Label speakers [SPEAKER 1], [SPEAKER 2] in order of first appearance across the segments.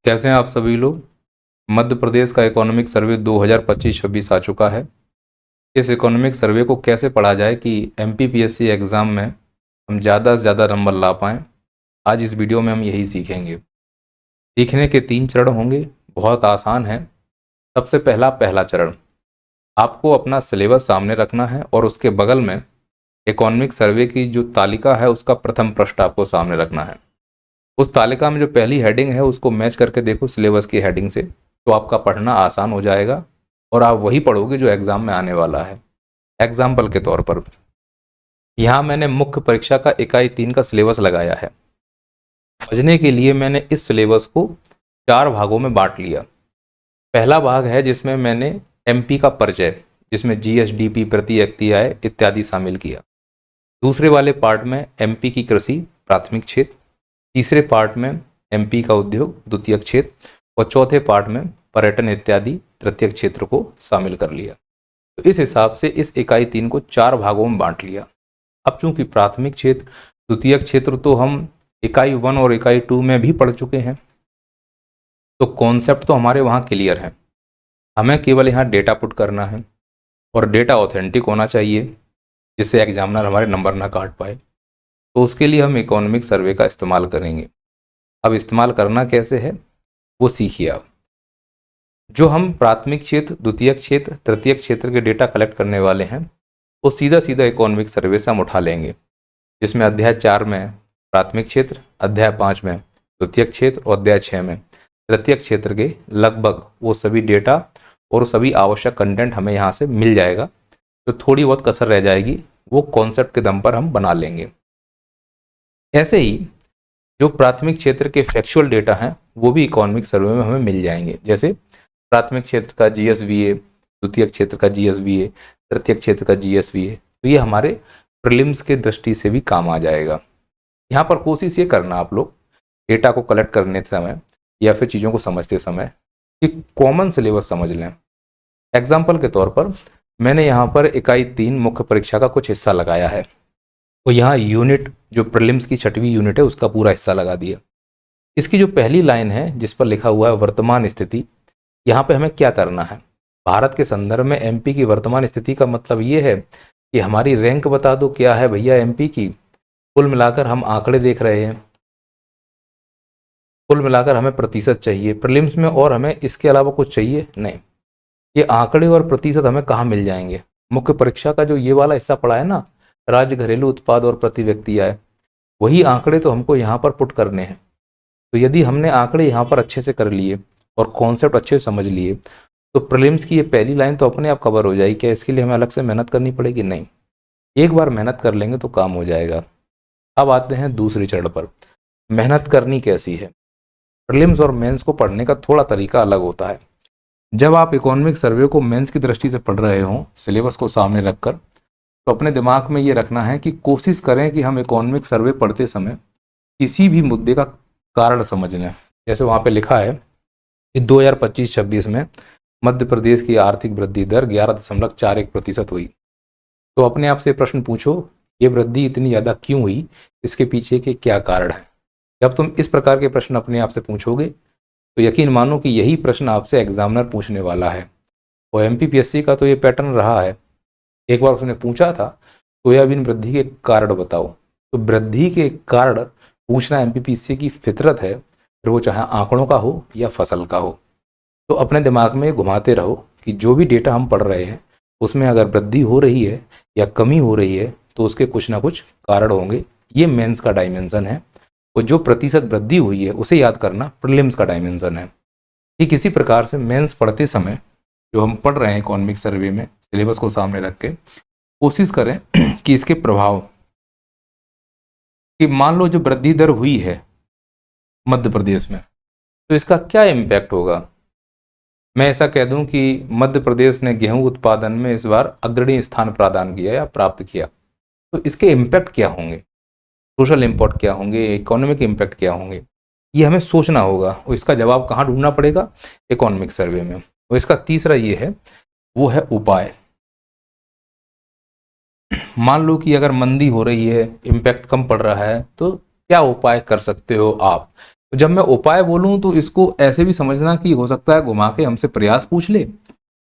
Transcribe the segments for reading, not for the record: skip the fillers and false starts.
[SPEAKER 1] कैसे हैं आप सभी लोग। मध्य प्रदेश का इकोनॉमिक सर्वे 2025-26 आ चुका है। इस इकोनॉमिक सर्वे को कैसे पढ़ा जाए कि एमपीपीएससी एग्ज़ाम में हम ज़्यादा से ज़्यादा नंबर ला पाएँ, आज इस वीडियो में हम यही सीखेंगे। सीखने के 3 चरण होंगे, बहुत आसान है। सबसे पहला चरण, आपको अपना सिलेबस सामने रखना है और उसके बगल में इकोनॉमिक सर्वे की जो तालिका है उसका प्रथम पृष्ठ आपको सामने रखना है। उस तालिका में जो पहली हेडिंग है उसको मैच करके देखो सिलेबस की हेडिंग से, तो आपका पढ़ना आसान हो जाएगा और आप वही पढ़ोगे जो एग्ज़ाम में आने वाला है। एग्जाम्पल के तौर पर यहाँ मैंने मुख्य परीक्षा का इकाई 3 का सिलेबस लगाया है। समझने के लिए मैंने इस सिलेबस को 4 भागों में बांट लिया। पहला भाग है जिसमें मैंने एमपी का परिचय, जिसमें जीएसडीपी, व्यक्ति आय इत्यादि शामिल किया। दूसरे वाले पार्ट में एमपी की कृषि प्राथमिक क्षेत्र, तीसरे पार्ट में एमपी का उद्योग द्वितीयक क्षेत्र और चौथे पार्ट में पर्यटन इत्यादि तृतीयक क्षेत्र को शामिल कर लिया। तो इस हिसाब से इस इकाई 3 को 4 भागों में बांट लिया। अब चूंकि प्राथमिक क्षेत्र द्वितीयक क्षेत्र तो हम इकाई 1 और इकाई 2 में भी पढ़ चुके हैं, तो कॉन्सेप्ट तो हमारे वहाँ क्लियर है। हमें केवल यहाँ डेटा पुट करना है और डेटा ऑथेंटिक होना चाहिए जिससे एग्जामिनर हमारे नंबर ना काट पाए। तो उसके लिए हम इकोनॉमिक सर्वे का इस्तेमाल करेंगे। अब इस्तेमाल करना कैसे है वो सीखिए आप। जो हम प्राथमिक क्षेत्र, द्वितीयक क्षेत्र, तृतीयक क्षेत्र के डेटा कलेक्ट करने वाले हैं वो सीधा सीधा इकोनॉमिक सर्वे से हम उठा लेंगे, जिसमें अध्याय 4 में प्राथमिक क्षेत्र, अध्याय 5 में द्वितीयक क्षेत्र और अध्याय 6 में तृतीयक क्षेत्र के लगभग वो सभी डेटा और सभी आवश्यक कंटेंट हमें यहाँ से मिल जाएगा। तो थोड़ी बहुत कसर रह जाएगी वो कॉन्सेप्ट के दम पर हम बना लेंगे। ऐसे ही जो प्राथमिक क्षेत्र के फैक्चुअल डेटा हैं वो भी इकोनॉमिक सर्वे में हमें मिल जाएंगे। जैसे प्राथमिक क्षेत्र का जीएसवीए, द्वितीयक क्षेत्र का जीएसवीए, तृतीयक क्षेत्र का जीएसवीए, तो ये हमारे प्रीलिम्स के दृष्टि से भी काम आ जाएगा। यहाँ पर कोशिश ये करना आप लोग डेटा को कलेक्ट करने समय या फिर चीज़ों को समझते समय कि कॉमन सिलेबस समझ लें। एग्जाम्पल के तौर पर मैंने यहाँ पर इकाई 3 मुख्य परीक्षा का कुछ हिस्सा लगाया है, तो यहाँ यूनिट जो प्रीलिम्स की 6वीं यूनिट है उसका पूरा हिस्सा लगा दिया। इसकी जो पहली लाइन है जिस पर लिखा हुआ है वर्तमान स्थिति, यहाँ पे हमें क्या करना है। भारत के संदर्भ में एमपी की वर्तमान स्थिति का मतलब ये है कि हमारी रैंक बता दो क्या है भैया एमपी की। कुल मिलाकर हम आंकड़े देख रहे हैं, कुल मिलाकर हमें प्रतिशत चाहिए प्रीलिम्स में और हमें इसके अलावा कुछ चाहिए नहीं। ये आंकड़े और प्रतिशत हमें कहाँ मिल जाएंगे? मुख्य परीक्षा का जो ये वाला हिस्सा पड़ा है ना, राज्य घरेलू उत्पाद और प्रति व्यक्ति आय, वही आंकड़े तो हमको यहाँ पर पुट करने हैं। तो यदि हमने आंकड़े यहाँ पर अच्छे से कर लिए और कॉन्सेप्ट अच्छे से समझ लिए तो प्रीलिम्स की ये पहली लाइन तो अपने आप कवर हो जाएगी। क्या इसके लिए हमें अलग से मेहनत करनी पड़ेगी? नहीं, एक बार मेहनत कर लेंगे तो काम हो जाएगा। अब आते हैं दूसरे चरण पर, मेहनत करनी कैसी है। प्रीलिम्स और मेंस को पढ़ने का थोड़ा तरीका अलग होता है। जब आप इकोनॉमिक सर्वे को मेंस की दृष्टि से पढ़ रहे हों सिलेबस को सामने रखकर, तो अपने दिमाग में ये रखना है कि कोशिश करें कि हम इकोनॉमिक सर्वे पढ़ते समय किसी भी मुद्दे का कारण समझ लें। जैसे वहाँ पे लिखा है कि 2025-26 में मध्य प्रदेश की आर्थिक वृद्धि दर 11.41% हुई। तो अपने आप से प्रश्न पूछो, ये वृद्धि इतनी ज़्यादा क्यों हुई, इसके पीछे के क्या कारण है। जब तुम इस प्रकार के प्रश्न अपने आप से पूछोगे तो यकीन मानो कि यही प्रश्न आपसे एग्जामिनर पूछने वाला है। और एमपीपीएससी का तो ये पैटर्न रहा है। एक बार उसने पूछा था सोयाबीन वृद्धि के कारण बताओ, तो वृद्धि के कारण पूछना एमपीपीएससी की फितरत है, फिर वो चाहे आंकड़ों का हो या फसल का हो। तो अपने दिमाग में घुमाते रहो कि जो भी डेटा हम पढ़ रहे हैं उसमें अगर वृद्धि हो रही है या कमी हो रही है तो उसके कुछ ना कुछ कारण होंगे। ये मेंस का डायमेंशन है और जो प्रतिशत वृद्धि हुई है उसे याद करना प्रीलिम्स का डायमेंशन है। कि किसी प्रकार से मेंस पढ़ते समय जो हम पढ़ रहे हैं इकोनॉमिक सर्वे में सिलेबस को सामने रख के कोशिश करें कि इसके प्रभाव, कि मान लो जो वृद्धि दर हुई है मध्य प्रदेश में तो इसका क्या इम्पैक्ट होगा। मैं ऐसा कह दूं कि मध्य प्रदेश ने गेहूं उत्पादन में इस बार अग्रणी स्थान प्रदान किया या प्राप्त किया, तो इसके इम्पैक्ट क्या होंगे, सोशल इम्पैक्ट क्या होंगे, इकोनॉमिक इम्पैक्ट क्या होंगे, ये हमें सोचना होगा। और इसका जवाब कहाँ ढूंढना पड़ेगा? इकोनॉमिक सर्वे में। और इसका तीसरा ये है, वो है उपाय। मान लो कि अगर मंदी हो रही है, इम्पैक्ट कम पड़ रहा है, तो क्या उपाय कर सकते हो आप तो जब मैं उपाय बोलूं तो इसको ऐसे भी समझना कि हो सकता है घुमा के हमसे प्रयास पूछ ले,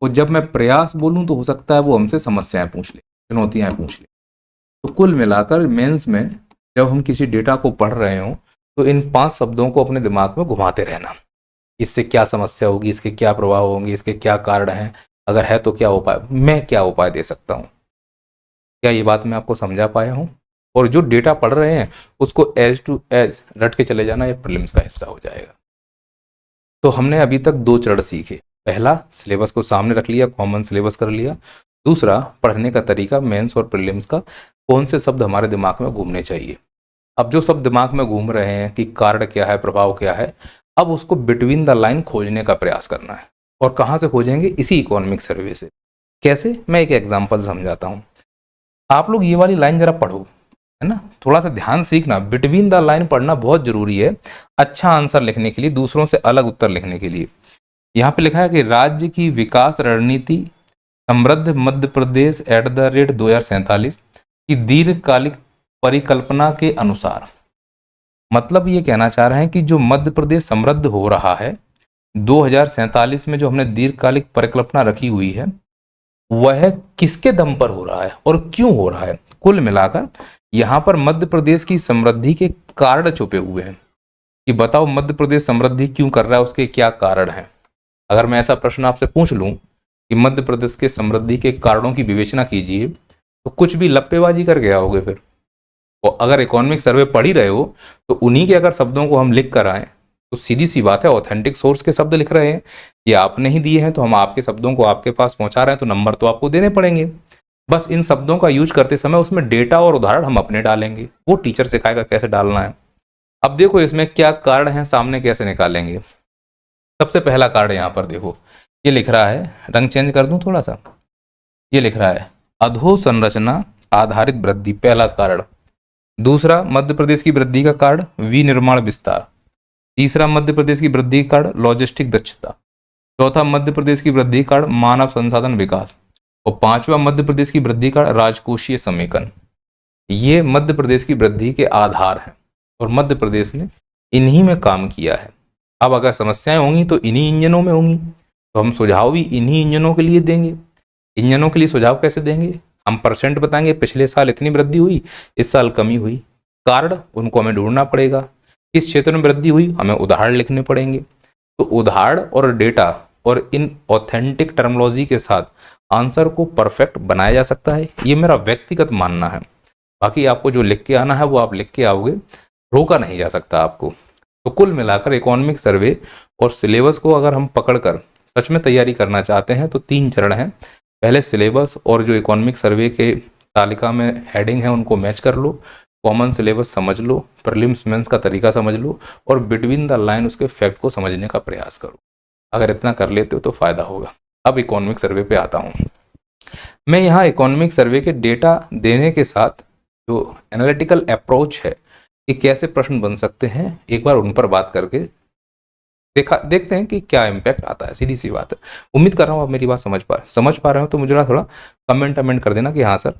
[SPEAKER 1] और जब मैं प्रयास बोलूं तो हो सकता है वो हमसे समस्याएं पूछ ले, चुनौतियां पूछ ले। तो कुल मिलाकर मेंस में जब हम किसी डेटा को पढ़ रहे हो तो इन 5 शब्दों को अपने दिमाग में घुमाते रहना। इससे क्या समस्या होगी, इसके क्या प्रभाव होंगे, इसके क्या कारण हैं, अगर है तो क्या उपाय, मैं क्या उपाय दे सकता हूँ। क्या ये बात मैं आपको समझा पाया हूँ? और जो डेटा पढ़ रहे हैं उसको एज टू एज रट के चले जाना, ये प्रीलिम्स का हिस्सा हो जाएगा। तो हमने अभी तक 2 चरण सीखे। पहला, सिलेबस को सामने रख लिया, कॉमन सिलेबस कर लिया। दूसरा, पढ़ने का तरीका, मेंस और प्रीलिम्स का, कौन से शब्द हमारे दिमाग में घूमने चाहिए। अब जो शब्द दिमाग में घूम रहे हैं कि कारण क्या है, प्रभाव क्या है, अब उसको बिटवीन द लाइन खोजने का प्रयास करना है। और कहाँ से खोजेंगे? इसी इकोनॉमिक सर्वे से। कैसे? मैं एक एग्जाम्पल समझाता हूँ। आप लोग ये वाली लाइन जरा पढ़ो, है ना, थोड़ा सा ध्यान सीखना। बिटवीन द लाइन पढ़ना बहुत जरूरी है अच्छा आंसर लिखने के लिए, दूसरों से अलग उत्तर लिखने के लिए। यहाँ पे लिखा है कि राज्य की विकास रणनीति समृद्ध मध्य प्रदेश @ 2047 की दीर्घकालिक परिकल्पना के अनुसार। मतलब ये कहना चाह रहे हैं कि जो मध्य प्रदेश समृद्ध हो रहा है 2047 में, जो हमने दीर्घकालिक परिकल्पना रखी हुई है, वह किसके दम पर हो रहा है और क्यों हो रहा है। कुल मिलाकर यहां पर मध्य प्रदेश की समृद्धि के कारण छुपे हुए हैं कि बताओ मध्य प्रदेश समृद्धि क्यों कर रहा है, उसके क्या कारण हैं। अगर मैं ऐसा प्रश्न आपसे पूछ लूं कि मध्य प्रदेश के समृद्धि के कारणों की विवेचना कीजिए, तो कुछ भी लप्पेबाजी करके आओगे फिर। और अगर इकोनॉमिक सर्वे पढ़ ही रहे हो तो उन्हीं के अगर शब्दों को हम लिख कर आए तो सीधी सी बात है, ऑथेंटिक सोर्स के शब्द लिख रहे हैं, ये आपने ही दिए हैं, तो हम आपके शब्दों को आपके पास पहुंचा रहे हैं, तो नंबर तो आपको देने पड़ेंगे। बस इन शब्दों का यूज करते समय उसमें डेटा और उदाहरण हम अपने डालेंगे, वो टीचर सिखाएगा कैसे डालना है। अब देखो इसमें क्या कारण है, सामने कैसे निकालेंगे। सबसे पहला कारण यहाँ पर देखो, ये लिख रहा है, रंग चेंज कर दूं थोड़ा सा, ये लिख रहा है अधोसंरचना आधारित वृद्धि, पहला कारण। दूसरा, मध्य प्रदेश की वृद्धि का कारण विनिर्माण विस्तार। तीसरा, मध्य प्रदेश की वृद्धि का कारण लॉजिस्टिक दक्षता। चौथा, मध्य प्रदेश की वृद्धि का कारण मानव संसाधन विकास। और पांचवा, मध्य प्रदेश की वृद्धि का कारण राजकोषीय समेकन। ये मध्य प्रदेश की वृद्धि के आधार हैं और मध्य प्रदेश ने इन्हीं में काम किया है। अब अगर समस्याएं होंगी तो इन्हीं इंजनों में होंगी, तो हम सुझाव भी इन्हीं इंजनों के लिए देंगे। इंजनों के लिए सुझाव कैसे देंगे? हम परसेंट बताएंगे, पिछले साल इतनी वृद्धि हुई, इस साल कमी हुई। कारण उनको हमें ढूंढना पड़ेगा, किस क्षेत्र में वृद्धि हुई, हमें उदाहरण लिखने पड़ेंगे। तो उदाहरण और डेटा और इन ऑथेंटिक टर्मोलॉजी के साथ आंसर को परफेक्ट बनाया जा सकता है, ये मेरा व्यक्तिगत मानना है। बाकी आपको जो लिख के आना है वो आप लिख के आओगे, रोका नहीं जा सकता आपको। तो कुल मिलाकर इकोनॉमिक सर्वे और सिलेबस को अगर हम पकड़कर सच में तैयारी करना चाहते हैं तो 3 चरण हैं। पहले सिलेबस और जो इकोनॉमिक सर्वे के तालिका में हेडिंग है उनको मैच कर लो, कॉमन सिलेबस समझ लो, प्रीलिम्स मेंस का तरीका समझ लो, और बिटवीन द लाइन उसके फैक्ट को समझने का प्रयास करो। अगर इतना कर लेते हो तो फायदा होगा। अब इकोनॉमिक सर्वे पे आता हूँ। मैं यहाँ इकोनॉमिक सर्वे के डेटा देने के साथ जो एनालिटिकल अप्रोच है कि कैसे प्रश्न बन सकते हैं, एक बार उन पर बात करके देखते हैं कि क्या इम्पैक्ट आता है। सीधी सी बात है। उम्मीद कर रहा हूँ आप मेरी बात समझ पा रहे हो। तो मुझे थोड़ा कमेंट कर देना कि हाँ सर,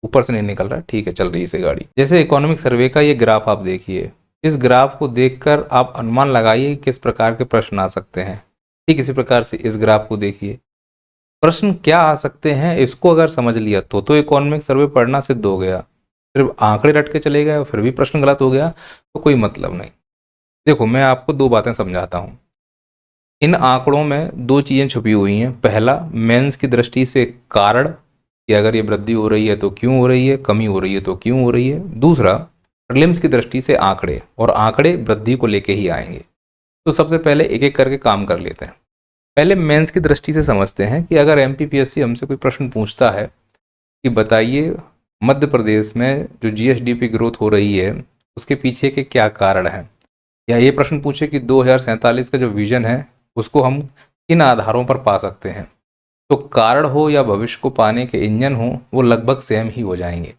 [SPEAKER 1] ऊपर से नहीं निकल रहा है, ठीक है, चल रही है इसे गाड़ी। जैसे इकोनॉमिक सर्वे का ये ग्राफ आप देखिए, इस ग्राफ को देखकर आप अनुमान लगाइए किस प्रकार के प्रश्न आ सकते हैं। ठीक इसी प्रकार से इस ग्राफ को देखिए, प्रश्न क्या आ सकते हैं, इसको अगर समझ लिया तो इकोनॉमिक सर्वे पढ़ना सिद्ध हो गया। सिर्फ आंकड़े रट के चले गए और फिर भी प्रश्न गलत हो गया तो कोई मतलब नहीं। देखो मैं आपको 2 बातें समझाता हूँ। इन आंकड़ों में 2 चीज़ें छुपी हुई हैं। पहला, मेंस की दृष्टि से कारण कि अगर ये वृद्धि हो रही है तो क्यों हो रही है, कमी हो रही है तो क्यों हो रही है। दूसरा, प्रीलिम्स की दृष्टि से आंकड़े, और आंकड़े वृद्धि को लेके ही आएंगे। तो सबसे पहले एक एक करके काम कर लेते हैं। पहले मेंस की दृष्टि से समझते हैं कि अगर एमपीपीएससी हमसे कोई प्रश्न पूछता है कि बताइए मध्य प्रदेश में जो जीएसडीपी ग्रोथ हो रही है उसके पीछे के क्या कारण हैं, या ये प्रश्न पूछे कि 2047 का जो विजन है उसको हम किन आधारों पर पा सकते हैं, तो कारण हो या भविष्य को पाने के इंजन हो, वो लगभग सेम ही हो जाएंगे।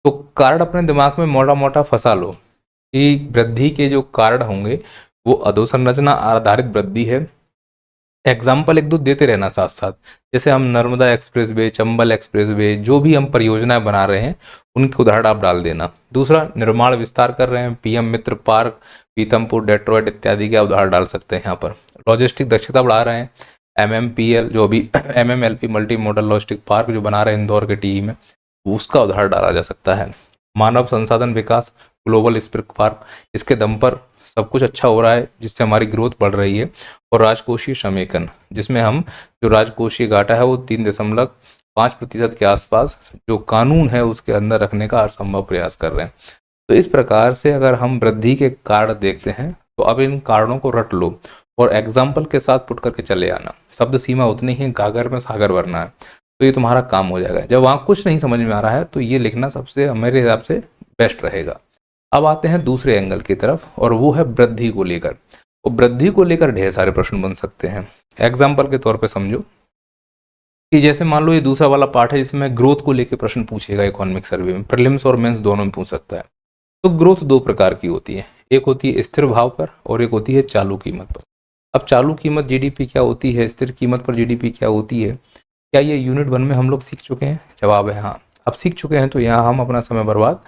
[SPEAKER 1] तो कारण अपने दिमाग में मोटा मोटा फंसा लो कि वृद्धि के जो कारण होंगे वो अधोसंरचना आधारित वृद्धि है, एग्जाम्पल एक दो देते रहना साथ साथ। जैसे हम Narmada express way, Chambal express way, जो भी हम परियोजनाएं बना रहे हैं उनके उदाहरण आप डाल देना। दूसरा, निर्माण विस्तार कर रहे हैं, पीएम मित्र पार्क, पीतमपुर, डेट्रॉइट इत्यादि के उदाहरण डाल सकते हैं यहाँ पर। लॉजिस्टिक दक्षता बढ़ा रहे हैं, MMPL जो अभी MMLP multi modal logistic park जो बना रहे हैं इंदौर के टीई में, उसका उदाहरण डाला जा सकता है। मानव संसाधन विकास, ग्लोबल स्पिरिट पार्क, इसके दम पर सब कुछ अच्छा हो रहा है जिससे हमारी ग्रोथ बढ़ रही है। और राजकोषीय समेकन, जिसमें हम जो राजकोषीय घाटा है वो 3.5% के आसपास जो कानून है उसके अंदर रखने का हर संभव प्रयास कर रहे हैं। तो इस प्रकार से अगर हम वृद्धि के कारण देखते हैं तो अब इन कारणों को रट लो और एग्जाम्पल के साथ पुट करके चले आना। शब्द सीमा उतनी ही, गागर में सागर भरना है, तो ये तुम्हारा काम हो जाएगा। जब वहाँ कुछ नहीं समझ में आ रहा है तो ये लिखना सबसे मेरे हिसाब से बेस्ट रहेगा। अब आते हैं दूसरे एंगल की तरफ और वो है वृद्धि को लेकर। और वृद्धि को लेकर ढेर सारे प्रश्न बन सकते हैं। एग्जाम्पल के तौर पे समझो कि जैसे मान लो ये दूसरा वाला पार्ट है जिसमें ग्रोथ को लेकर प्रश्न पूछेगा इकोनॉमिक सर्वे में, प्रीलिम्स और मेंस दोनों में पूछ सकता है। तो ग्रोथ दो प्रकार की होती है, एक होती है स्थिर भाव पर और एक होती है चालू कीमत पर। अब चालू कीमत जीडीपी क्या होती है, स्थिर कीमत पर जीडीपी क्या होती है, क्या ये यूनिट 1 में हम लोग सीख चुके हैं? जवाब है हाँ। अब सीख चुके हैं तो यहाँ हम अपना समय बर्बाद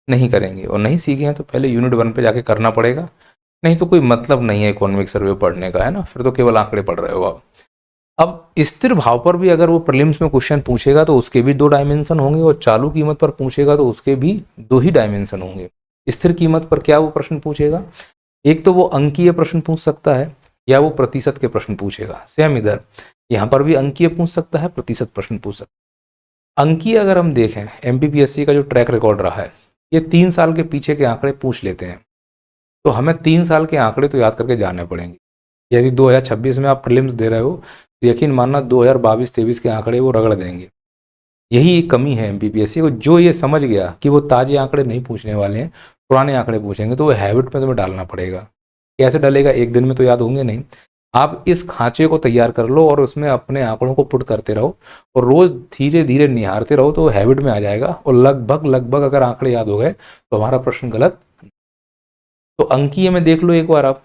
[SPEAKER 1] नहीं करेंगे, और नहीं सीखे हैं तो पहले यूनिट 1 पे जाके करना पड़ेगा, नहीं तो कोई मतलब नहीं है इकोनॉमिक सर्वे पढ़ने का, है ना, फिर तो केवल आंकड़े पढ़ रहे हो आप। अब स्थिर भाव पर भी अगर वो प्रीलिम्स में क्वेश्चन पूछेगा तो उसके भी 2 डायमेंशन होंगे, और चालू कीमत पर पूछेगा तो उसके भी 2 ही डायमेंशन होंगे। स्थिर कीमत पर क्या वो प्रश्न पूछेगा, एक तो वो अंकीय प्रश्न पूछ सकता है या वो प्रतिशत के प्रश्न पूछेगा। सेम इधर यहाँ पर भी अंकीय पूछ सकता है, प्रतिशत प्रश्न पूछ सकता है। अंकीय अगर हम देखें एमपीपीएससी का जो ट्रैक रिकॉर्ड रहा है, ये 3 साल के पीछे के आंकड़े पूछ लेते हैं, तो हमें 3 साल के आंकड़े तो याद करके जाने पड़ेंगे। यदि 2026 में आप प्रीलिम्स दे रहे हो तो यकीन मानना 2022-23 के आंकड़े वो रगड़ देंगे। यही एक कमी है एमपीपीएससी को, जो ये समझ गया कि वो ताजे आंकड़े नहीं पूछने वाले हैं, पुराने आंकड़े पूछेंगे, तो वो हैबिट में तुम्हें डालना पड़ेगा। कैसे डलेगा, एक दिन में तो याद होंगे नहीं। आप इस खांचे को तैयार कर लो और उसमें अपने आंकड़ों को पुट करते रहो और रोज धीरे धीरे निहारते रहो, तो हैबिट में आ जाएगा। और लगभग अगर आंकड़े याद हो गए तो हमारा प्रश्न गलत। तो अंकीय में देख लो एक बार आप,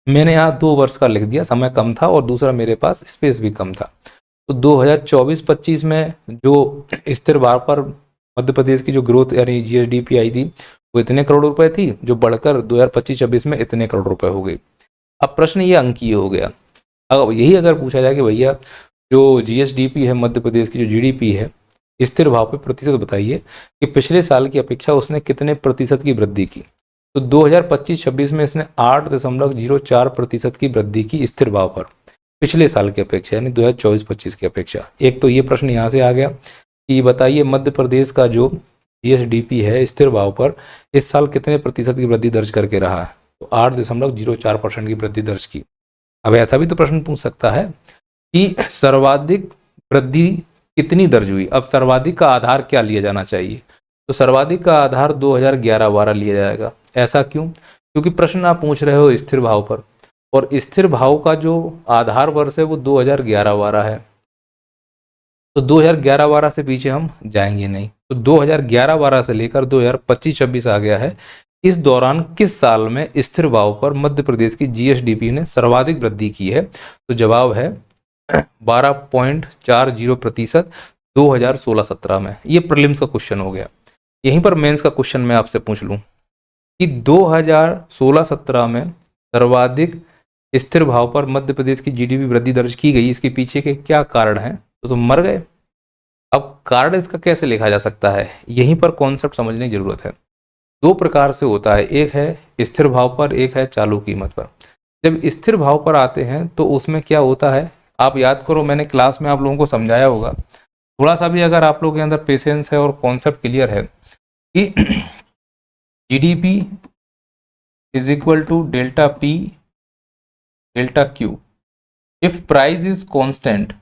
[SPEAKER 1] मैंने यहाँ 2 वर्ष का लिख दिया, समय कम था और दूसरा मेरे पास स्पेस भी कम था। तो 2024-25 में जो स्थिर भाव पर मध्य प्रदेश की जो ग्रोथ यानी जीएसडीपी आई थी वो इतने करोड़ रुपए थी, जो बढ़कर 2025-26 में इतने करोड़ रुपए हो गई। अब प्रश्न ये अंकीय हो गया। अब यही अगर पूछा जाए कि भैया जो जीएसडीपी है मध्य प्रदेश की, जो जीडीपी है, स्थिर भाव पे प्रतिशत बताइए कि पिछले साल की अपेक्षा उसने कितने प्रतिशत की वृद्धि की। तो 2025-26 में इसने 8.04% की वृद्धि की स्थिर भाव पर पिछले साल की अपेक्षा, यानी 2024-25 की अपेक्षा। एक तो ये प्रश्न यहाँ से आ गया कि बताइए मध्य प्रदेश का जो जीएसडीपी है स्थिर भाव पर इस साल कितने प्रतिशत की वृद्धि दर्ज करके रहा है, तो 8.04% की वृद्धि दर्ज की। अब ऐसा भी तो प्रश्न पूछ सकता है कि सर्वाधिक वृद्धि कितनी दर्ज हुई। अब सर्वाधिक का आधार क्या लिया जाना चाहिए, तो सर्वाधिक का आधार 2011-12 लिया जाएगा। ऐसा क्यों? क्योंकि प्रश्न आप पूछ रहे हो स्थिर भाव पर, और स्थिर भाव का जो आधार वर्ष है वो 2011-12 है, तो 2011-12 से पीछे हम जाएंगे नहीं। तो 2011-12 से लेकर 2025-26 आ गया है, इस दौरान किस साल में स्थिर भाव पर मध्य प्रदेश की जीएसडीपी ने सर्वाधिक वृद्धि की है, तो जवाब है 12.40% 2016-17 में। ये प्रीलिम्स का क्वेश्चन हो गया। यहीं पर मेंस का क्वेश्चन मैं आपसे पूछ लूं कि 2016-17 में सर्वाधिक स्थिर भाव पर मध्य प्रदेश की जीडीपी वृद्धि दर्ज की गई, इसके पीछे के क्या कारण हैं, तो तुम मर गए। अब कारण इसका कैसे लिखा जा सकता है, यहीं पर कॉन्सेप्ट समझने की जरूरत है। 2 प्रकार से होता है, एक है स्थिर भाव पर, एक है चालू कीमत पर। जब स्थिर भाव पर आते हैं तो उसमें क्या होता है, आप याद करो, मैंने क्लास में आप लोगों को समझाया होगा। थोड़ा सा भी अगर आप लोगों के अंदर पेशेंस है और कॉन्सेप्ट क्लियर है कि GDP is equal to delta P delta Q, if price is constant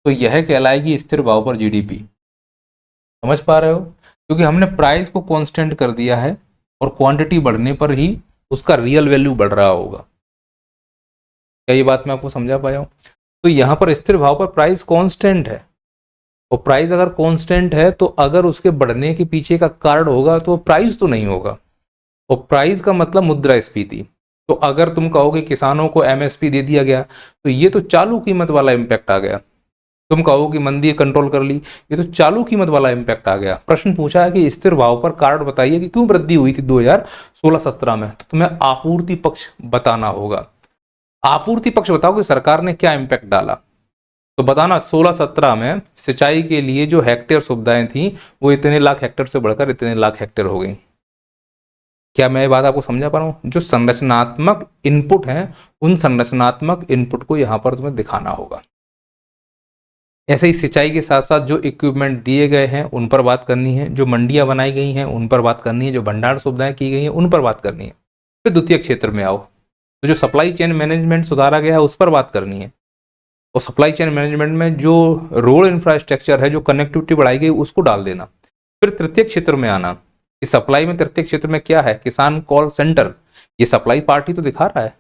[SPEAKER 1] तो यह कहलाएगी स्थिर भाव पर जीडीपी। समझ पा रहे हो, क्योंकि हमने प्राइस को कांस्टेंट कर दिया है और क्वांटिटी बढ़ने पर ही उसका रियल वैल्यू बढ़ रहा होगा। क्या ये बात मैं आपको समझा पाया हूं? तो यहां पर स्थिर भाव पर प्राइस कांस्टेंट है, और प्राइस अगर कांस्टेंट है तो अगर उसके बढ़ने के पीछे का कारण होगा तो प्राइस तो नहीं होगा, और प्राइस का मतलब मुद्रास्फीति। तो तो अगर तुम कहोगे किसानों को एमएसपी दे दिया गया तो ये तो चालू कीमत वाला इम्पैक्ट आ गया। तुम कहो कि मंदी कंट्रोल कर ली, ये तो चालू कीमत वाला इम्पैक्ट आ गया। प्रश्न पूछा है कि स्थिर भाव पर कारण बताइए कि क्यों वृद्धि हुई थी 2016-17 में, तो तुम्हें आपूर्ति पक्ष बताना होगा। आपूर्ति पक्ष बताओ कि सरकार ने क्या इम्पैक्ट डाला, तो बताना 16-17 में सिंचाई के लिए जो हेक्टेयर सुविधाएं थी वो इतने लाख हेक्टेयर से बढ़कर इतने लाख हेक्टेयर हो गई। क्या मैं ये बात आपको समझा पा रहा हूं? जो संरचनात्मक इनपुट हैं उन संरचनात्मक इनपुट को यहां पर तुम्हें दिखाना होगा। ऐसे ही सिंचाई के साथ साथ जो इक्विपमेंट दिए गए हैं उन पर बात करनी है, जो मंडियां बनाई गई हैं उन पर बात करनी है, जो भंडार सुविधाएं की गई हैं उन पर बात करनी है। फिर द्वितीय क्षेत्र में आओ तो जो सप्लाई चेन मैनेजमेंट सुधारा गया है उस पर बात करनी है, और सप्लाई चेन मैनेजमेंट में जो रोड इंफ्रास्ट्रक्चर है, जो कनेक्टिविटी बढ़ाई गई उसको डाल देना। फिर तृतीय क्षेत्र में आना कि सप्लाई में तृतीय क्षेत्र में क्या है, किसान कॉल सेंटर, ये सप्लाई पार्टी तो दिखा रहा है,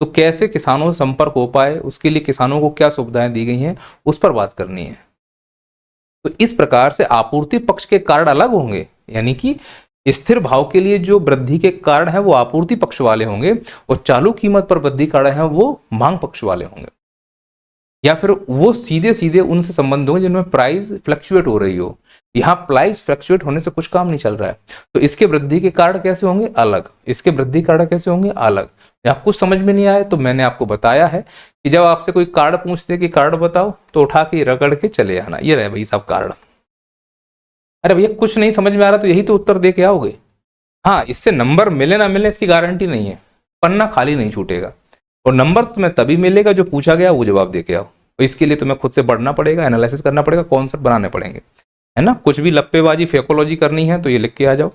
[SPEAKER 1] तो कैसे किसानों से संपर्क हो पाए, उसके लिए किसानों को क्या सुविधाएं दी गई हैं उस पर बात करनी है। तो इस प्रकार से आपूर्ति पक्ष के कारण अलग होंगे, यानी कि स्थिर भाव के लिए जो वृद्धि के कारण है वो आपूर्ति पक्ष वाले होंगे, और चालू कीमत पर वृद्धि कारण है वो मांग पक्ष वाले होंगे, या फिर वो सीधे सीधे उनसे संबंध होंगे जिनमें प्राइस फ्लक्चुएट हो रही हो। यहाँ प्राइस फ्लक्चुएट होने से कुछ काम नहीं चल रहा है, तो इसके वृद्धि के कारण कैसे होंगे, अलग, इसके वृद्धि कारण कैसे होंगे, अलग। यहाँ कुछ समझ में नहीं आया तो मैंने आपको बताया है कि जब आपसे कोई कार्ड पूछते कि कार्ड बताओ तो उठा के रगड़ के चले आना, ये रहे भाई सब कार्ड। अरे भैया कुछ नहीं समझ में आ रहा तो यही तो उत्तर दे के आओगे। हाँ, इससे नंबर मिले ना मिले इसकी गारंटी नहीं है, पन्ना खाली नहीं छूटेगा, और नंबर तुम्हें तभी मिलेगा जो पूछा गया वो जवाब दे के आओ। तो इसके लिए तुम्हें खुद से पढ़ना पड़ेगा, एनालिसिस करना पड़ेगा, कॉन्सेप्ट बनाने पड़ेंगे, है ना। कुछ भी लप्पेबाजी फेकोलॉजी करनी है तो ये लिख के आ जाओ।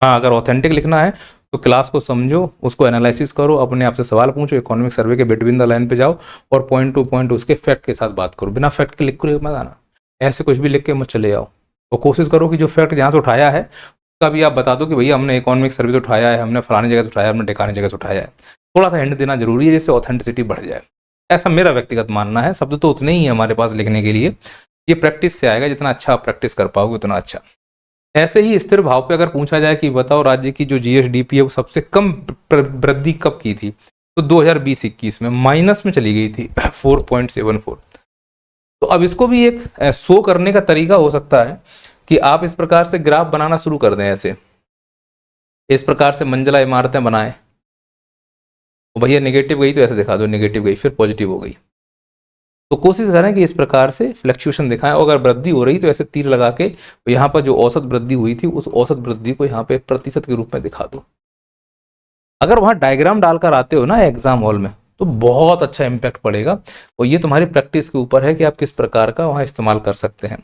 [SPEAKER 1] हाँ, अगर ऑथेंटिक लिखना है तो क्लास को समझो, उसको एनालिसिस करो, अपने आप से सवाल पूछो, इकोनॉमिक सर्वे के बिटवीन द लाइन पे जाओ और पॉइंट टू पॉइंट उसके फैक्ट के साथ बात करो। बिना फैक्ट के लिख के मत आना, ऐसे कुछ भी लिख के मत चले जाओ। और कोशिश करो कि जो फैक्ट जहाँ से उठाया है उसका भी आप बता दो कि भैया हमने इकोनॉमिक सर्वे से उठाया है, हमने फलानी जगह से उठाया है, हमने ढिकानी जगह से उठाया है। थोड़ा सा हिंट देना जरूरी है जिससे ऑथेंटिसिटी बढ़ जाए, ऐसा मेरा व्यक्तिगत मानना है। शब्द तो उतने ही है हमारे पास लिखने के लिए, ये प्रैक्टिस से आएगा, जितना अच्छा आप प्रैक्टिस कर पाओगे उतना अच्छा। ऐसे ही स्थिर भाव पे अगर पूछा जाए कि बताओ राज्य की जो जीएसडीपी है वो सबसे कम वृद्धि कब की थी, तो 2020-21 में माइनस में चली गई थी 4.74। तो अब इसको भी एक शो करने का तरीका हो सकता है कि आप इस प्रकार से ग्राफ बनाना शुरू कर दें, ऐसे इस प्रकार से मंजिला इमारतें बनाएं। भैया नेगेटिव गई तो ऐसे दिखा दो, नेगेटिव गई फिर पॉजिटिव हो गई, तो कोशिश करें कि इस प्रकार से फ्लक्चुएशन दिखाएं। और अगर वृद्धि हो रही तो ऐसे तीर लगा के यहाँ पर जो औसत वृद्धि हुई थी उस औसत वृद्धि को यहाँ पे प्रतिशत के रूप में दिखा दो। अगर वहां डायग्राम डालकर आते हो ना एग्जाम हॉल में तो बहुत अच्छा इंपैक्ट पड़ेगा, और ये तुम्हारी प्रैक्टिस के ऊपर है कि आप किस प्रकार का वहां इस्तेमाल कर सकते हैं।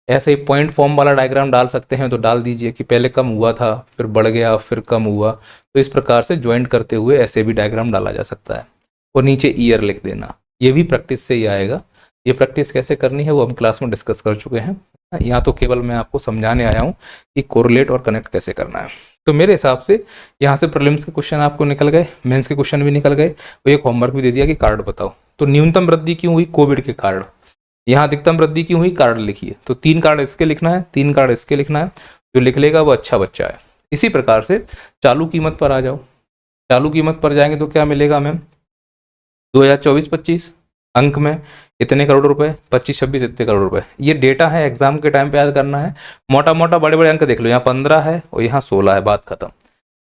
[SPEAKER 1] ऐसे ही पॉइंट फॉर्म वाला डायग्राम डाल सकते हैं तो डाल दीजिए कि पहले कम हुआ था फिर बढ़ गया फिर कम हुआ, तो इस प्रकार से ज्वाइंट करते हुए ऐसे भी डायग्राम डाला जा सकता है। और नीचे ईयर लिख देना, ये भी प्रैक्टिस से ही आएगा। ये प्रैक्टिस कैसे करनी है वो हम क्लास में डिस्कस कर चुके हैं, यहाँ तो केवल मैं आपको समझाने आया हूँ कि कोरिलेट और कनेक्ट कैसे करना है। तो मेरे हिसाब से यहाँ से प्रीलिम्स के क्वेश्चन आपको निकल गए, मेंस के क्वेश्चन भी निकल गए, और एक होमवर्क भी दे दिया कि कार्ड बताओ। तो न्यूनतम वृद्धि क्यों हुई, कोविड के कारण। यहाँ अधिकतम वृद्धि क्यों हुई, कार्ड लिखिए। तो 3 कार्ड इसके लिखना है, 3 कार्ड इसके लिखना है, जो लिख लेगा वो अच्छा बच्चा है। इसी प्रकार से चालू कीमत पर आ जाओ। चालू कीमत पर जाएंगे तो क्या मिलेगा मैम, 2024-25 अंक में इतने करोड़ रुपए, 25-26 इतने करोड़ रुपए। ये डेटा है, एग्जाम के टाइम पे याद करना है। मोटा मोटा बड़े बड़े अंक देख लो, यहाँ 15 है और यहाँ 16 है, बात खत्म।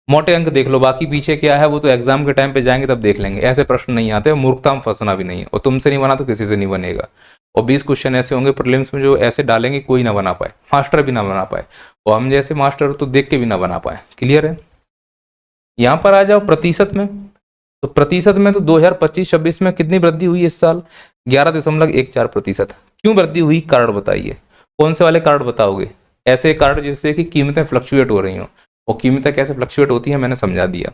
[SPEAKER 1] मोटे अंक देख लो, बाकी पीछे क्या है वो तो एग्जाम के टाइम पे जाएंगे तब देख लेंगे। ऐसे प्रश्न नहीं आते, मूर्खता में फंसना भी नहीं है, और तुमसे नहीं बना तो किसी से नहीं बनेगा। और 20 क्वेश्चन ऐसे होंगे प्रीलिम्स में जो ऐसे डालेंगे कोई ना बना पाए, मास्टर भी ना बना पाए, और हम जैसे मास्टर तो देख के भी ना बना पाए। क्लियर है। यहाँ पर आ जाओ प्रतिशत में, तो प्रतिशत में तो 2025-26 में कितनी वृद्धि हुई इस साल, 11.14%। क्यों वृद्धि हुई, कार्ड बताइए। कौन से वाले कार्ड बताओगे, ऐसे कार्ड जिससे कि कीमतें फ्लक्चुएट हो रही हो, और कीमतें कैसे फ्लक्चुएट होती हैं मैंने समझा दिया।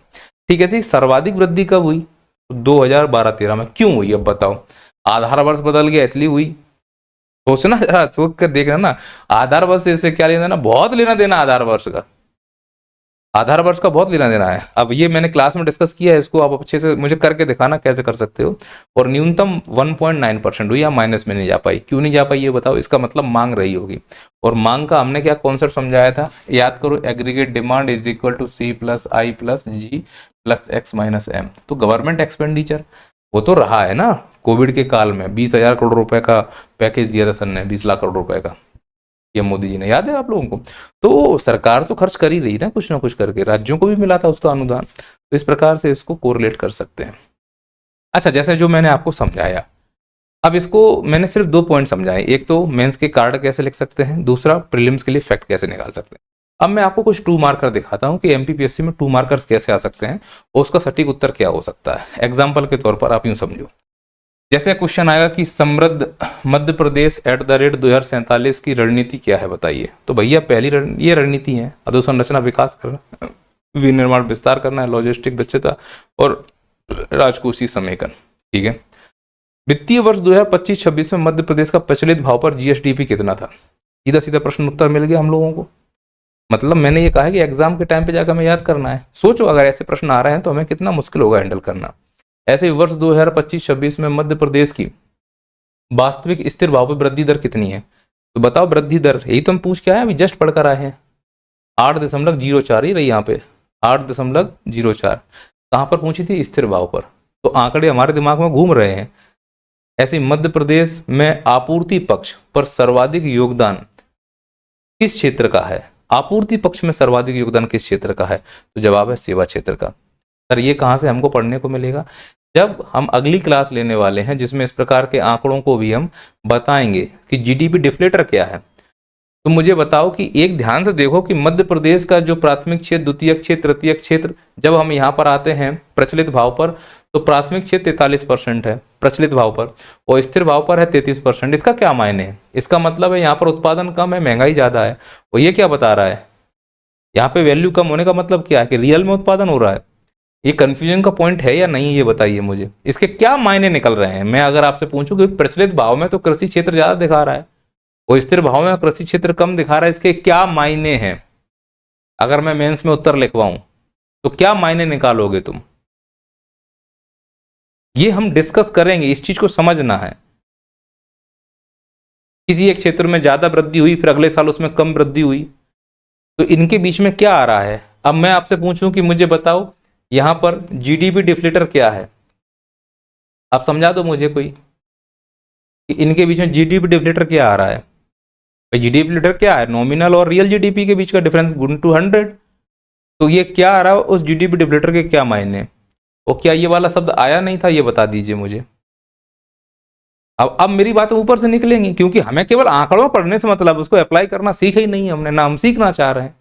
[SPEAKER 1] ठीक है जी। सर्वाधिक वृद्धि कब हुई, तो 2012-13 में। क्यों हुई अब बताओ, आधार वर्ष बदल गया इसलिए हुई। सोचना जरा, सोच कर देखना ना, आधार वर्ष से इससे क्या लेना देना, बहुत लेना देना आधार वर्ष का। आधार वर्ष का बहुत लेना देना है। अब ये मैंने क्लास में डिस्कस किया है, इसको आप अच्छे से मुझे करके दिखाना कैसे कर सकते हो। और न्यूनतम 1.9% हुई या माइनस में नहीं जा पाई, क्यों नहीं जा पाई ये बताओ। इसका मतलब मांग रही होगी। और मांग का हमने क्या कॉन्सेप्ट समझाया था, याद करो, aggregate demand is equal to C plus I plus G plus X minus M. तो गवर्नमेंट एक्सपेंडिचर वो तो रहा है ना, कोविड के काल में 20,000 करोड़ रुपए का पैकेज दिया था सर ने, 20 लाख करोड़ रुपए का, ये मोदी जी ने, याद है आप लोगों को। तो सरकार तो खर्च कर ही रही ना कुछ करके, राज्यों को भी मिला था उसका अनुदान। तो इस प्रकार से इसको कोरिलेट कर सकते हैं। अच्छा, जैसे जो मैंने आपको समझाया, अब इसको मैंने सिर्फ 2 पॉइंट समझाए, एक तो मेंस के कार्ड कैसे लिख सकते हैं, दूसरा प्रीलिम्स के लिए फैक्ट कैसे निकाल सकते हैं। अब मैं आपको कुछ 2 मार्कर दिखाता हूं कि एमपीपीएससी में 2 मार्कर्स कैसे आ सकते हैं और उसका सटीक उत्तर क्या हो सकता है। एग्जाम्पल के तौर पर आप यूं समझो, जैसे क्वेश्चन आएगा कि समृद्ध मध्य प्रदेश @2047 की रणनीति क्या है बताइए। तो भैया पहली ये रणनीति है अधोसंरचना विकास करना, विनिर्माण विस्तार करना है, लॉजिस्टिक दक्षता और राजकोषीय समेकन। ठीक है। वित्तीय वर्ष 2025-26 में मध्य प्रदेश का प्रचलित भाव पर जीएसडीपी कितना था। सीधा सीधा प्रश्न उत्तर मिल गया हम लोगों को। मतलब मैंने ये कहा है कि एग्जाम के टाइम पे जाकर हमें याद करना है। सोचो अगर ऐसे प्रश्न आ रहे हैं तो हमें कितना मुश्किल होगा हैंडल करना। ऐसे ही वर्ष 2025-26 में मध्य प्रदेश की वास्तविक स्थिर भाव पर वृद्धि दर कितनी है। तो बताओ वृद्धि दर, यही तो हम पूछ के आए, अभी जस्ट पढ़कर आए हैं। 8.04 ही रही यहाँ पे, 8.04। कहाँ पर पूछी थी, स्थिर भाव पर। तो आंकड़े हमारे दिमाग में घूम रहे हैं। ऐसे मध्य प्रदेश में आपूर्ति पक्ष पर सर्वाधिक योगदान किस क्षेत्र का है। आपूर्ति पक्ष में सर्वाधिक योगदान किस क्षेत्र का है। तो जवाब है सेवा क्षेत्र का। सर ये कहाँ से हमको पढ़ने को मिलेगा, जब हम अगली क्लास लेने वाले हैं जिसमें इस प्रकार के आंकड़ों को भी हम बताएंगे कि जीडीपी डिफ्लेटर क्या है। तो मुझे बताओ कि एक ध्यान से देखो कि मध्य प्रदेश का जो प्राथमिक क्षेत्र, द्वितीयक क्षेत्र, तृतीयक क्षेत्र, जब हम यहाँ पर आते हैं प्रचलित भाव पर, तो प्राथमिक क्षेत्र 43% है प्रचलित भाव पर और स्थिर भाव पर है 33%। इसका क्या मायने है, इसका मतलब है यहाँ पर उत्पादन कम है, महंगाई ज्यादा है। और ये क्या बता रहा है, यहाँ पे वैल्यू कम होने का मतलब क्या है कि रियल में उत्पादन हो रहा है। ये कंफ्यूजन का पॉइंट है या नहीं, ये बताइए मुझे, इसके क्या मायने निकल रहे हैं। मैं अगर आपसे पूछूं कि प्रचलित भाव में तो कृषि क्षेत्र ज्यादा दिखा रहा है और स्थिर भाव में कृषि क्षेत्र कम दिखा रहा है, इसके क्या मायने हैं। अगर मैं मेंस में उत्तर लिखवाऊं तो क्या मायने निकालोगे तुम, ये हम डिस्कस करेंगे। इस चीज को समझना है। किसी एक क्षेत्र में ज्यादा वृद्धि हुई, फिर अगले साल उसमें कम वृद्धि हुई, तो इनके बीच में क्या आ रहा है। अब मैं आपसे पूछूं कि मुझे बताओ यहां पर जीडीपी डिफ्लेटर क्या है, आप समझा दो मुझे कोई कि इनके बीच में जीडीपी डिफ्लेटर क्या आ रहा है। भाई जीडीपी डिफ्लेटर क्या है, नॉमिनल और रियल जीडीपी के बीच का डिफरेंस गुण टू 100। तो ये क्या आ रहा है, उस जीडीपी डिफ्लेटर के क्या मायने, और क्या ये वाला शब्द आया नहीं था, ये बता दीजिए मुझे। अब मेरी बातें ऊपर से निकलेंगी क्योंकि हमें केवल आंकड़ों पढ़ने से मतलब, उसको अप्लाई करना सीखा ही नहीं है हमने, ना हम सीखना चाह रहे हैं।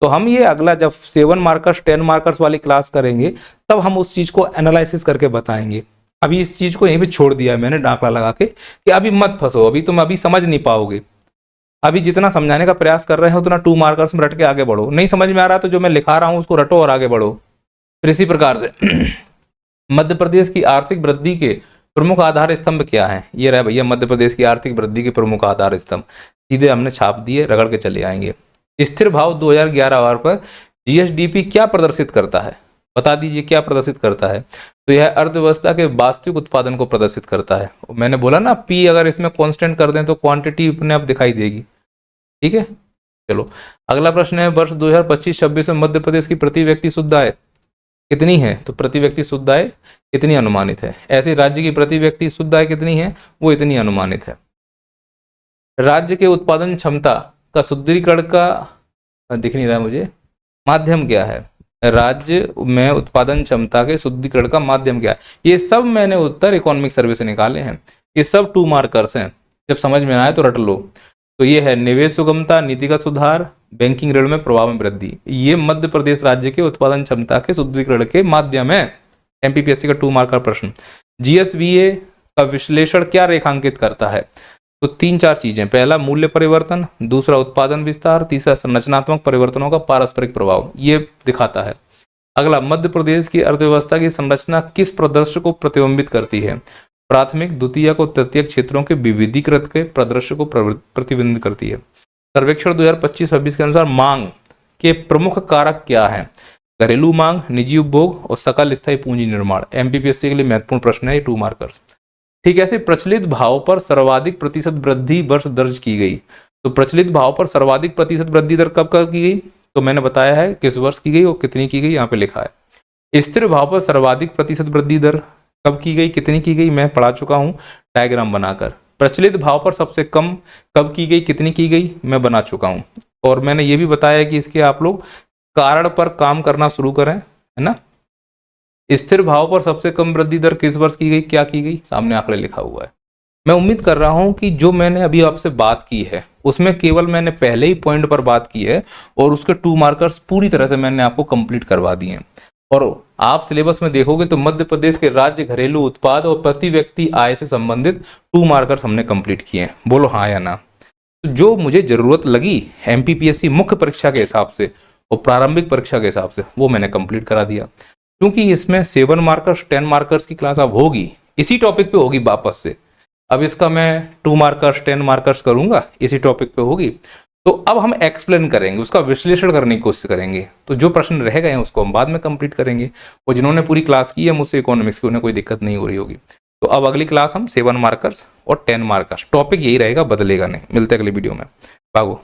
[SPEAKER 1] तो हम ये अगला जब 7 मार्कर्स 10 मार्कर्स वाली क्लास करेंगे तब हम उस चीज को एनालिसिस करके बताएंगे। अभी इस चीज को यहीं पे छोड़ दिया है मैंने डांकला लगा के कि अभी मत फंसो, अभी तुम अभी समझ नहीं पाओगे। अभी जितना समझाने का प्रयास कर रहे हो उतना 2 मार्कर्स में रट के आगे बढ़ो। नहीं समझ में आ रहा तो जो मैं लिखा रहा हूं उसको रटो और आगे बढ़ो। फिर इसी प्रकार से मध्य प्रदेश की आर्थिक वृद्धि के प्रमुख आधार स्तंभ क्या है। ये रहा भैया मध्य प्रदेश की आर्थिक वृद्धि के प्रमुख आधार स्तंभ, सीधे हमने छाप दिए, रगड़ के चले आएंगे। स्थिर भाव 2011 पर जीएसडीपी क्या प्रदर्शित करता है, बता दीजिए क्या प्रदर्शित करता है। तो यह अर्थव्यवस्था के वास्तविक उत्पादन को प्रदर्शित करता है। मैंने बोला ना पी अगर इसमें कांस्टेंट कर दें तो क्वांटिटी अपने आप दिखाई देगी। ठीक है, चलो अगला प्रश्न है, वर्ष 2025-26 में मध्य प्रदेश की प्रति व्यक्ति शुद्ध आय कितनी है। तो प्रति व्यक्ति शुद्ध आय कितनी अनुमानित है। ऐसे राज्य की प्रति व्यक्ति शुद्ध आय कितनी है, वो इतनी अनुमानित है। राज्य के उत्पादन क्षमता का शुद्धिकरण का दिख नहीं रहा मुझे, माध्यम क्या है। राज्य में उत्पादन क्षमता के शुद्धिकरण का माध्यम क्या है। ये सब मैंने उत्तर इकोनॉमिक सर्वे से निकाले हैं, ये सब 2 मार्कर्स हैं, जब समझ में आए तो रट लो। तो ये है निवेश सुगमता, नीतिगत सुधार, बैंकिंग ऋण में प्रभाव में वृद्धि। ये मध्य प्रदेश राज्य के उत्पादन क्षमता के शुद्धिकरण के माध्यम है। एमपीपीएससी का 2 मार्कर प्रश्न। जीएसवीए का विश्लेषण क्या रेखांकित करता है। तो 3-4 चीजें, पहला मूल्य परिवर्तन, दूसरा उत्पादन विस्तार, तीसरा संरचनात्मक परिवर्तनों का पारस्परिक प्रभाव, ये दिखाता है। अगला, मध्य प्रदेश की अर्थव्यवस्था की संरचना किस परिदृश्य को प्रतिबिंबित करती है। प्राथमिक, द्वितीयक और तृतीयक क्षेत्रों के विविधीकृत के परिदृश्य को प्रतिबिंबित करती है। सर्वेक्षण 2025-26 के अनुसार मांग के प्रमुख कारक क्या हैं? घरेलू मांग, निजी उपभोग और सकल स्थायी पूंजी निर्माण। एमपीपीएससी के लिए महत्वपूर्ण प्रश्न है ये, 2 मार्कर्स। ठीक है, ऐसे प्रचलित भाव पर सर्वाधिक प्रतिशत वृद्धि वर्ष दर्ज की गई। तो प्रचलित भाव पर सर्वाधिक प्रतिशत वृद्धि दर कब कब की गई? तो मैंने बताया है किस वर्ष की गई और कितनी की गई, यहाँ पे लिखा है। स्थिर भाव पर सर्वाधिक प्रतिशत वृद्धि दर कब की गई, कितनी की गई, मैं पढ़ा चुका हूं डायग्राम बनाकर। प्रचलित भाव पर सबसे कम कब की गई, कितनी की गई, मैं बना चुका हूं। और मैंने ये भी बताया कि इसके आप लोग कारण पर काम करना शुरू करें, है ना। स्थिर भाव पर सबसे कम वृद्धि दर किस वर्ष की गई, क्या की गई, सामने आंकड़े लिखा हुआ है। मैं उम्मीद कर रहा हूं कि जो मैंने अभी आपसे बात की है उसमें केवल मैंने पहले ही पॉइंट पर बात की है और उसके 2 मार्कर्स पूरी तरह से मैंने आपको कंप्लीट करवा दिए हैं। और आप सिलेबस में देखोगे तो मध्य प्रदेश के राज्य घरेलू उत्पाद और प्रति व्यक्ति आय से संबंधित 2 मार्कर्स हमने कंप्लीट किए हैं। बोलो हाँ या ना। तो जो मुझे जरूरत लगी एमपीपीएससी मुख्य परीक्षा के हिसाब से और प्रारंभिक परीक्षा के हिसाब से वो मैंने कंप्लीट करा दिया। क्योंकि इसमें 7 मार्कर्स 10 मार्कर्स की क्लास अब होगी, इसी टॉपिक पे होगी वापस से। अब इसका मैं 2 मार्कर्स 10 मार्कर्स करूंगा, इसी टॉपिक पे होगी। तो अब हम एक्सप्लेन करेंगे, उसका विश्लेषण करने की कोशिश करेंगे। तो जो प्रश्न रह गए हैं उसको हम बाद में कंप्लीट करेंगे। और जिन्होंने पूरी क्लास की है मुझसे इकोनॉमिक्स की, उन्हें कोई दिक्कत नहीं हो रही होगी। तो अब अगली क्लास हम 7 मार्कर्स और 10 मार्कर्स, टॉपिक यही रहेगा, बदलेगा नहीं। मिलते हैं अगली वीडियो में, भागो।